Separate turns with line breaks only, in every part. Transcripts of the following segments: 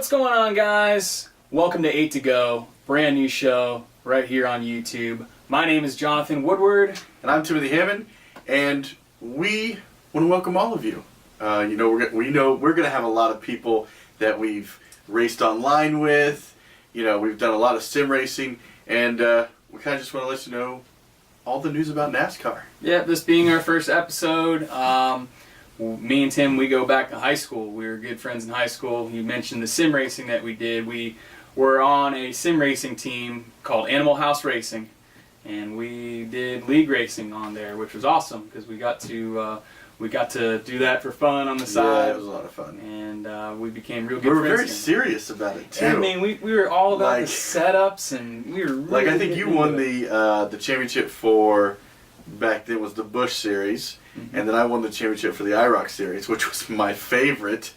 What's going on, guys? Welcome to 8 to Go, brand new show right here on YouTube. My name is Jonathan Woodward.
And I'm Timothy Hammond, and we want to welcome all of you. We know we're going to have a lot of people that we've raced online with. We've done a lot of sim racing, and we kind of just want to let you know all the news about NASCAR.
Yeah, this being our first episode, me and Tim, we go back to high school. We were good friends in high school. You mentioned the sim racing that we did. We were on a sim racing team called Animal House Racing, and we did league racing on there, which was awesome because we got to do that for fun on the side.
Yeah, it was a lot of fun.
And we became real good
We were
friends.
very serious about it too.
I mean, we were all about the setups, and we were really
I think you won the championship for, back then was the Busch Series, and then I won the championship for the IROC Series, which was my favorite.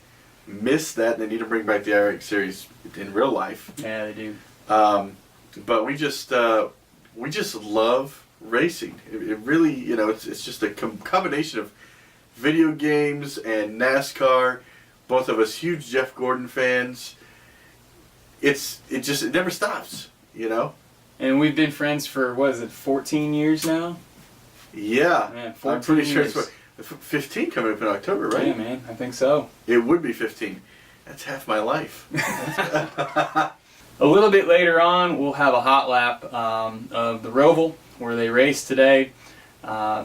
Missed that, and they need to bring back the IROC Series in real life.
Yeah, they do.
But we just love racing. It really, it's just a combination of video games and NASCAR. Both of us huge Jeff Gordon fans. It never stops,
And we've been friends for, 14 years now?
Yeah.
Man, 14
I'm pretty sure
years.
it's 15 coming up in October, right?
Yeah, man, I think so.
It would be 15. That's half my life.
A little bit later on, we'll have a hot lap of the Roval, where they raced today,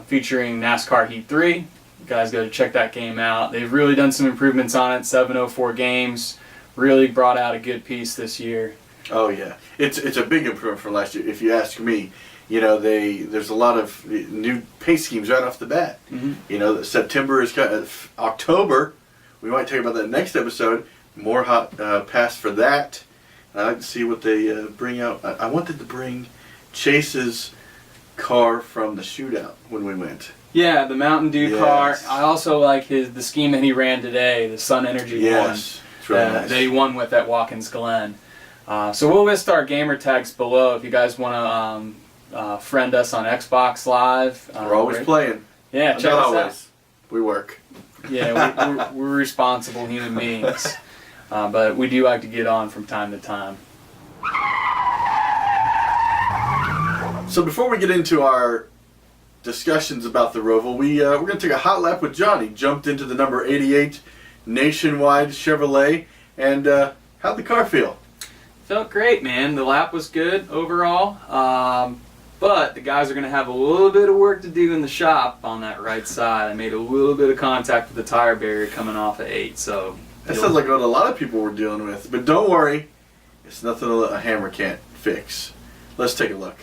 featuring NASCAR Heat 3. You guys got to check that game out. They've really done some improvements on it. 704 games. Really brought out a good piece this year.
Oh, yeah. It's a big improvement from last year, if you ask me. There's a lot of new pace schemes right off the bat. September is kind of October. We might talk about that next episode. More hot pass for that. I'd like to see what they bring out. I wanted to bring Chase's car from the shootout when we went.
Yeah, the Mountain Dew car.
Yes.
I also like the scheme that he ran today, the Sun Energy one.
It's really nice.
That he won with at Watkins Glen. So we'll list our gamer tags below if you guys want to friend us on Xbox Live.
We're always playing.
Yeah, check us
out. We work.
Yeah, we're responsible human beings. But we do like to get on from time to time.
So before we get into our discussions about the Roval, we're going to take a hot lap with John. He jumped into the number 88 Nationwide Chevrolet, and how'd the car feel?
Felt great, man. The lap was good overall, but the guys are going to have a little bit of work to do in the shop on that right side. I made a little bit of contact with the tire barrier coming off at 8, so...
That sounds like what a lot of people were dealing with, but don't worry, it's nothing a hammer can't fix. Let's take a look.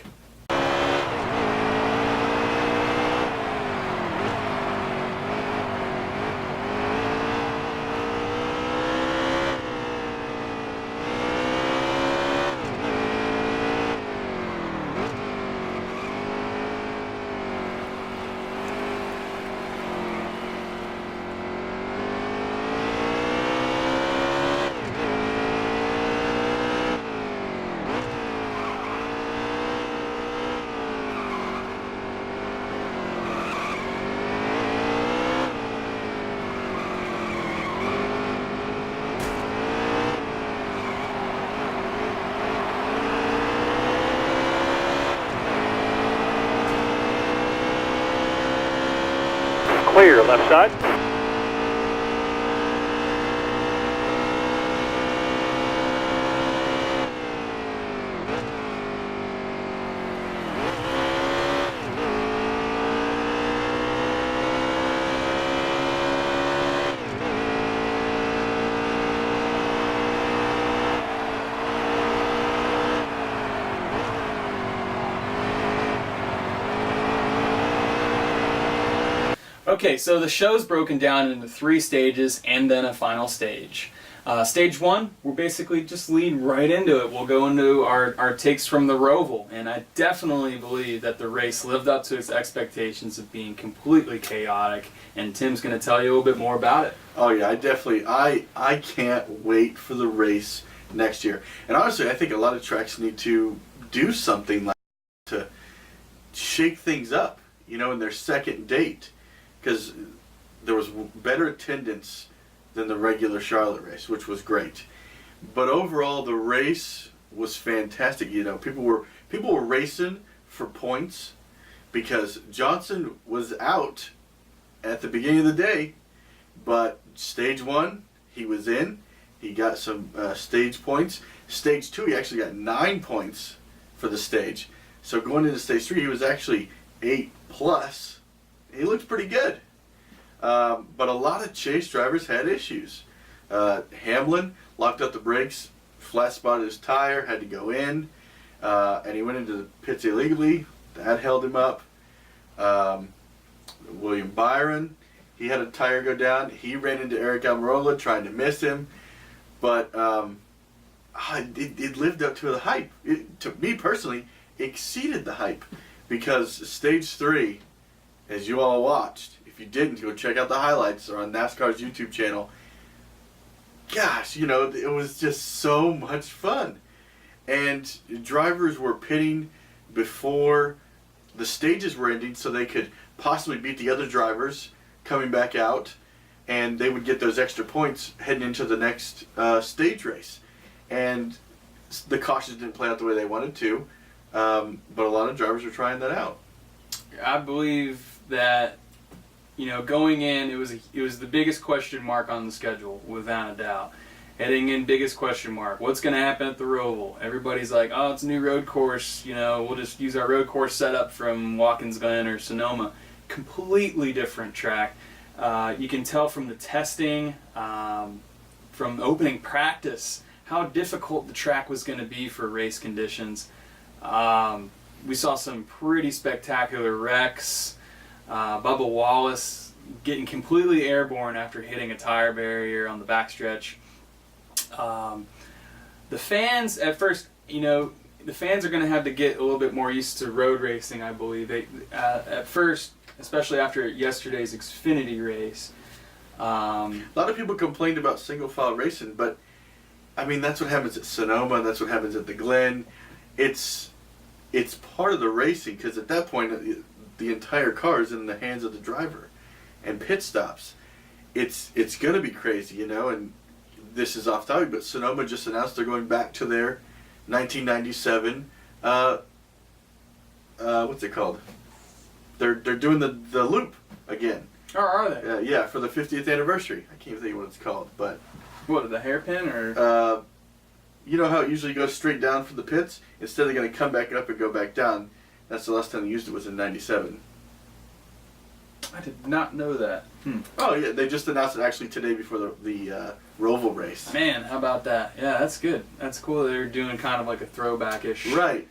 Clear, left side.
Okay, so the show's broken down into 3 stages and then a final stage. Stage 1, we'll basically just lead right into it. We'll go into our takes from the Roval, and I definitely believe that the race lived up to its expectations of being completely chaotic, and Tim's going to tell you a little bit more about it.
Oh yeah, I can't wait for the race next year. And honestly, I think a lot of tracks need to do something like to shake things up, in their second date. Because there was better attendance than the regular Charlotte race, which was great. But overall, the race was fantastic. You know, people were racing for points because Johnson was out at the beginning of the day, but stage 1 he was in. He got some stage points. Stage 2 he actually got 9 points for the stage. So going into stage 3 he was actually 8 plus. He looked pretty good. But a lot of chase drivers had issues. Hamlin locked up the brakes, flat spotted his tire, had to go in, and he went into the pits illegally. That held him up. William Byron, he had a tire go down. He ran into Eric Almirola trying to miss him, but it lived up to the hype. To me personally, exceeded the hype because stage 3, as you all watched, if you didn't, go check out the highlights or on NASCAR's YouTube channel. Gosh, you know, it was just so much fun. And drivers were pitting before the stages were ending so they could possibly beat the other drivers coming back out, and they would get those extra points heading into the next stage race. And the cautions didn't play out the way they wanted to, but a lot of drivers were trying that out.
I believe that, you know, going in, it was the biggest question mark on the schedule, without a doubt. Heading in, biggest question mark. What's going to happen at the Roval? Everybody's like, oh, it's a new road course. You know, we'll just use our road course setup from Watkins Glen or Sonoma. Completely different track. You can tell from the testing, from opening practice, how difficult the track was going to be for race conditions. We saw some pretty spectacular wrecks. Bubba Wallace getting completely airborne after hitting a tire barrier on the backstretch. The fans, at first, you know, the fans are going to have to get a little bit more used to road racing, I believe. At first, especially after yesterday's Xfinity race.
A lot of people complained about single file racing, but I mean, that's what happens at Sonoma, that's what happens at the Glen. It's part of the racing, because at that point, the entire car is in the hands of the driver. And pit stops, it's going to be crazy, you know. And this is off topic, but Sonoma just announced they're going back to their 1997 what's it called? They're doing the loop again.
Or are they?
Yeah, for the 50th anniversary. I can't even think of what it's called, but
what, the hairpin or?
You know how it usually goes straight down from the pits? Instead they're going to come back up and go back down. That's the last time they used it, was in 97.
I did not know that.
Oh yeah, they just announced it actually today before the Roval race.
Man, how about that? Yeah, that's good. That's cool. They're doing kind of like a throwback-ish
right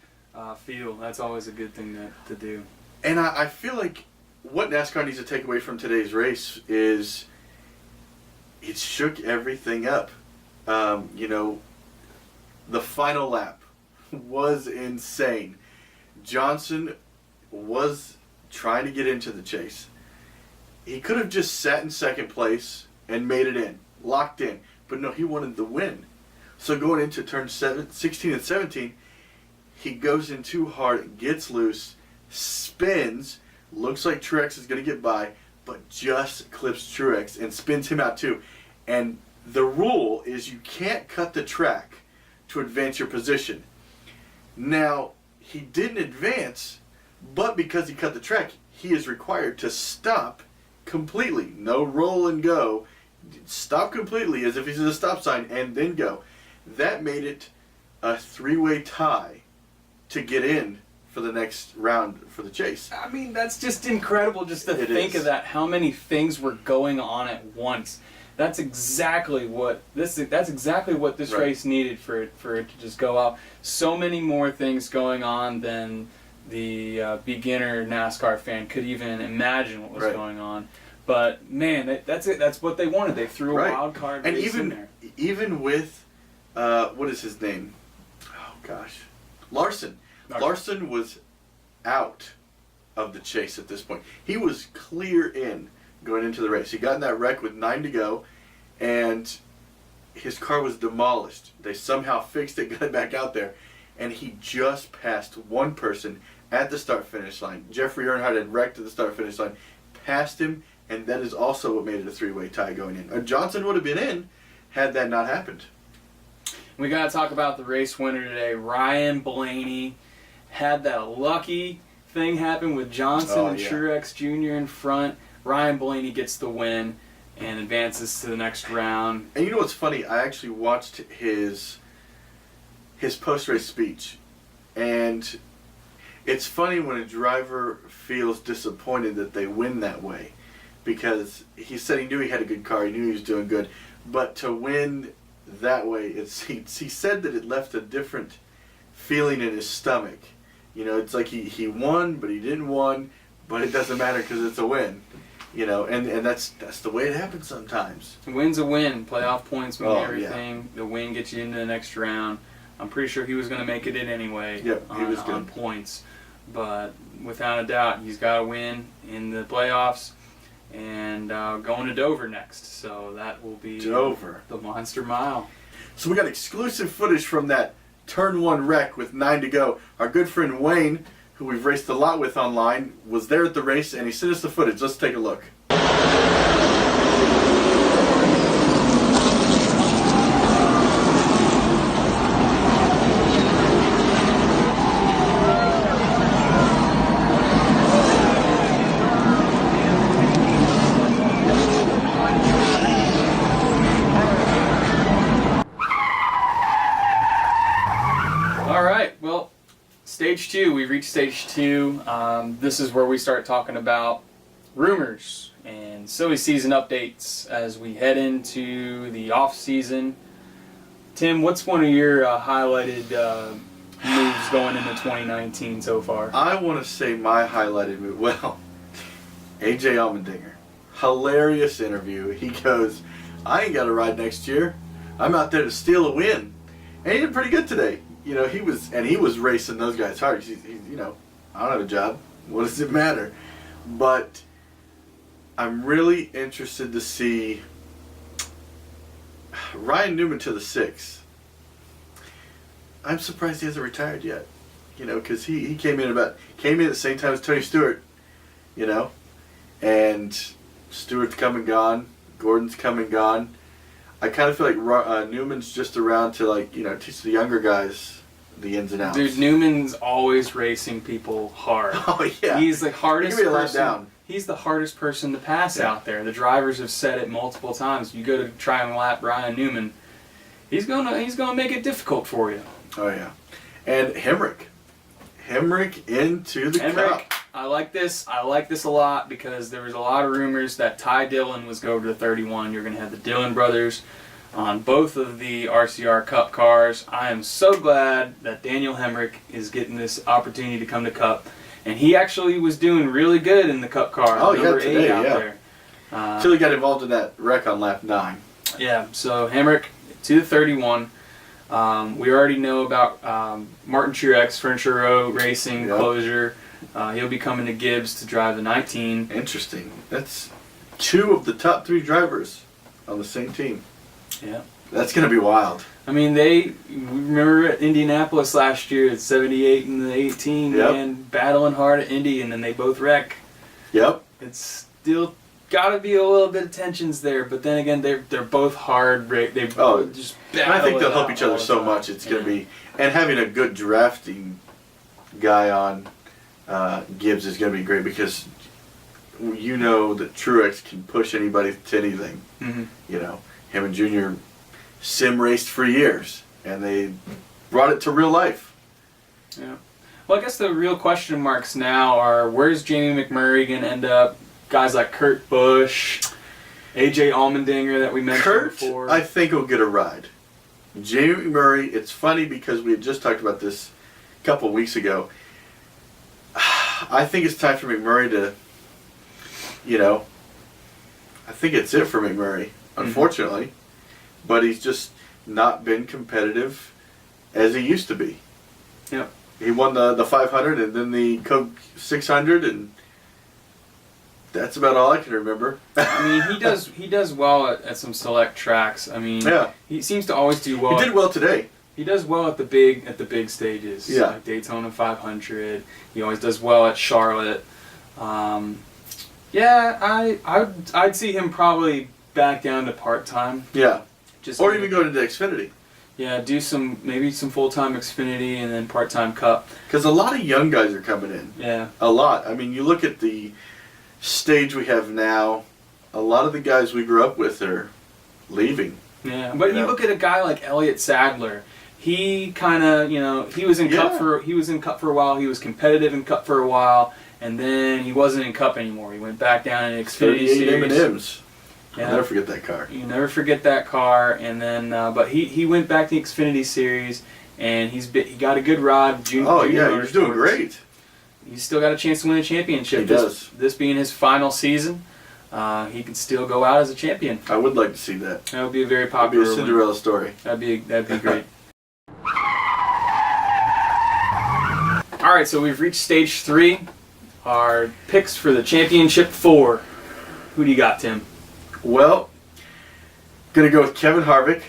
feel. That's always a good thing to do.
And I feel like what NASCAR needs to take away from today's race is it shook everything up. You know, the final lap was insane. Johnson was trying to get into the chase. He could have just sat in second place and made it in, locked in. But no, he wanted the win. So going into turn 16 and 17, he goes in too hard, gets loose, spins, looks like Truex is going to get by, but just clips Truex and spins him out too. And the rule is you can't cut the track to advance your position. Now, he didn't advance, but because he cut the track, he is required to stop completely. No roll and go. Stop completely as if he's at a stop sign and then go. That made it a three-way tie to get in for the next round for the chase.
I mean, that's just incredible just to think of that, how many things were going on at once. That's exactly what this race needed for it to just go out. So many more things going on than the beginner NASCAR fan could even imagine what was going on. But man, that's it. That's what they wanted. They threw a wild card race in there.
Even with what is his name? Oh gosh, Larson. Larson was out of the chase at this point. He was clear in going into the race. He got in that wreck with 9 to go, and his car was demolished. They somehow fixed it, got it back out there, and he just passed one person at the start-finish line. Jeffrey Earnhardt had wrecked at the start-finish line, passed him, and that is also what made it a three-way tie going in. Johnson would have been in had that not happened.
We got to talk about the race winner today. Ryan Blaney had that lucky thing happen with Johnson and Truex Jr. in front. Ryan Blaney gets the win and advances to the next round.
And you know what's funny? I actually watched his post-race speech, and it's funny when a driver feels disappointed that they win that way, because he said he knew he had a good car, he knew he was doing good, but to win that way, he said that it left a different feeling in his stomach. You know, it's like he won, but he didn't win, but it doesn't matter because it's a win. You know, and that's the way it happens sometimes.
A win's a win. Playoff points mean everything. Yeah. The win gets you into the next round. I'm pretty sure he was going to make it in anyway.
Yep, he was good
on points. But without a doubt, he's got to win in the playoffs and going to Dover next. So that will be
Dover,
the Monster Mile.
So we got exclusive footage from that Turn 1 wreck with 9 to go. Our good friend Wayne, who we've raced a lot with online, was there at the race, and he sent us the footage. Let's take a look.
Stage 2, we reached stage 2. This is where we start talking about rumors and silly season updates as we head into the off season. Tim, what's one of your highlighted moves going into 2019 so far?
I want to say my highlighted move. Well, AJ Allmendinger, hilarious interview. He goes, "I ain't got a ride next year. I'm out there to steal a win," and he did pretty good today. You know, he was racing those guys hard. He's you know, I don't have a job. What does it matter? But I'm really interested to see Ryan Newman to the 6. I'm surprised he hasn't retired yet. You know, because he came in at the same time as Tony Stewart. You know, and Stewart's come and gone. Gordon's come and gone. I kind of feel like Newman's just around to, like, you know, teach the younger guys the ins and outs.
Dude, Newman's always racing people hard.
Oh yeah,
he's the hardest person.
Down.
He's the hardest person to pass out there. The drivers have said it multiple times. You go to try and lap Ryan Newman, he's gonna make it difficult for you.
Oh yeah, and Hemrick into the Cup.
I like this a lot because there was a lot of rumors that Ty Dillon was going to the 31. You're going to have the Dillon brothers on both of the RCR Cup cars. I am so glad that Daniel Hemrick is getting this opportunity to come to Cup. And he actually was doing really good in the Cup car.
Oh, yeah, today,
out
yeah.
There.
Until he got involved in that wreck on lap 9.
Yeah, so Hemrick to the 31. We already know about Martin Truex, Furniture Row Racing closure. He'll be coming to Gibbs to drive the 19.
Interesting. That's 2 of the top 3 drivers on the same team.
Yeah.
That's going to be wild.
I mean, we remember at Indianapolis last year at 78 and the 18, and battling hard at Indy, and then they both wreck.
Yep.
It's still got to be a little bit of tensions there, but then again, they're both hard. They just battle.
And I think they'll help each other so much. It's going to be, and having a good drafting guy on Gibbs is going to be great, because you know that Truex can push anybody to anything.
Mm-hmm.
You know, him and Junior sim raced for years, and they brought it to real life.
Yeah. Well, I guess the real question marks now are, where's Jamie McMurray going to end up? Guys like Kurt Busch, AJ Allmendinger that we mentioned before.
I think will get a ride. Jamie McMurray, it's funny because we had just talked about this a couple of weeks ago. I think it's time for McMurray to, you know, I think it's it for McMurray, unfortunately. Mm-hmm. But he's just not been competitive as he used to be.
Yep.
He won the 500 and then the Coke 600, and that's about all I can remember.
I mean, he does well at some select tracks. I mean, he seems to always do well.
He did well today.
He does well at the big stages.
Yeah.
Like Daytona 500. He always does well at Charlotte. I'd see him probably back down to part-time.
Yeah.
Just
or even go to the Xfinity.
Yeah, do maybe some full-time Xfinity and then part-time Cup.
Because a lot of young guys are coming in.
Yeah.
A lot. I mean, you look at the stage we have now, a lot of the guys we grew up with are leaving.
Yeah, but you look at a guy like Elliott Sadler. He kind of, he was in Cup for a while. He was competitive in Cup for a while, and then he wasn't in Cup anymore. He went back down in Xfinity Series.
M&Ms.
Yeah.
I'll never forget that car.
You never forget that car. And then, but he went back to the Xfinity Series, and he got a good ride.
Oh yeah, he's doing great.
He's still got a chance to win a championship.
He does.
This being his final season. He can still go out as a champion.
I would like to see that.
That would be a very popular.
That'd be a Cinderella story.
That'd be great. All right, so we've reached stage 3. Our picks for the championship 4. Who do you got, Tim?
Well, gonna go with Kevin Harvick.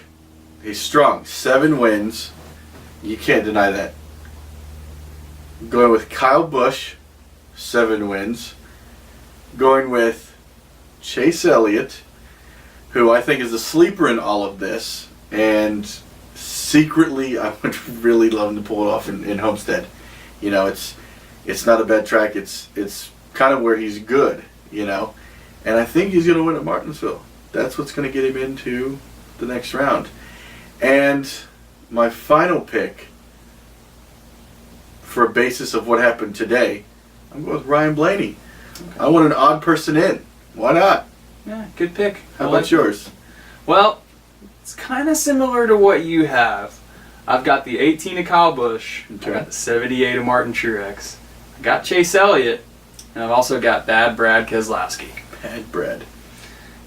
He's strong, 7 wins. You can't deny that. Going with Kyle Busch, 7 wins. Going with Chase Elliott, who I think is a sleeper in all of this, and secretly I would really love him to pull it off in Homestead. It's not a bad track. It's kind of where he's good, and I think he's going to win at Martinsville. That's what's going to get him into the next round. And my final pick, for a basis of what happened today, I'm going with Ryan Blaney. Okay. I want an odd person in. Why not?
Yeah, good pick.
How about yours?
Well, it's kind of similar to what you have. I've got the 18 of Kyle Busch.
Okay.
I got the 78 of Martin Truex. I got Chase Elliott. And I've also got Bad Brad Keselowski.
Bad Brad.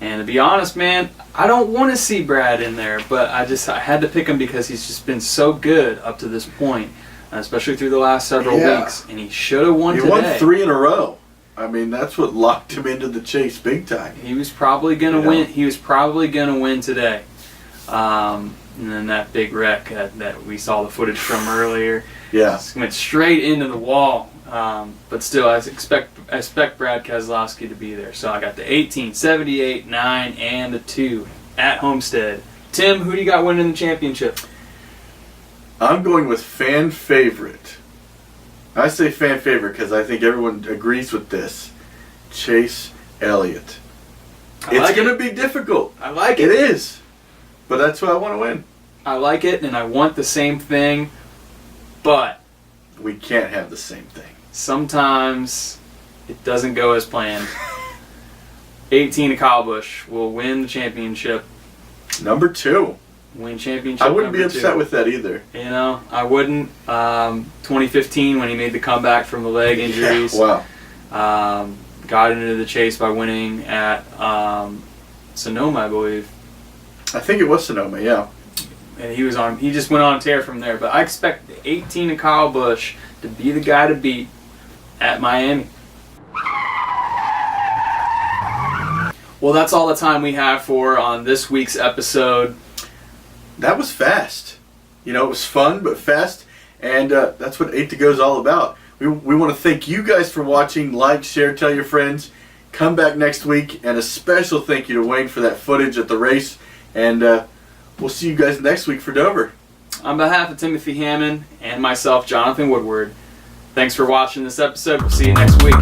And to be honest, man, I don't want to see Brad in there, but I had to pick him because he's just been so good up to this point, especially through the last several weeks. And he should have won today.
He won 3 in a row. I mean, that's what locked him into the chase big time.
He was probably going to win. He was probably going to win today. And then that big wreck that we saw the footage from earlier, went straight into the wall. But still, I expect Brad Keselowski to be there. So I got the 18, 78, 9, and the 2 at Homestead. Tim, who do you got winning the championship?
I'm going with fan favorite. I say fan favorite because I think everyone agrees with this. Chase Elliott. It's going to be difficult.
I like it.
It is. But that's who I want to win.
I like it, and I want the same thing, but
we can't have the same thing.
Sometimes it doesn't go as planned. 18 of Kyle Busch will win the championship.
Number 2.
Win championship.
I wouldn't be upset with that either.
I wouldn't. 2015 when he made the comeback from the leg injuries.
Yeah,
wow. Got into the chase by winning at Sonoma, I believe.
I think it was Sonoma, yeah.
And he just went on a tear from there. But I expect the 18 of Kyle Busch to be the guy to beat at Miami. Well, that's all the time we have on this week's episode.
That was fast. It was fun, but fast. And that's what 8 to Go is all about. We want to thank you guys for watching. Like, share, tell your friends. Come back next week. And a special thank you to Wayne for that footage at the race. And we'll see you guys next week for Dover.
On behalf of Timothy Hammond and myself, Jonathan Woodward, thanks for watching this episode. We'll see you next week.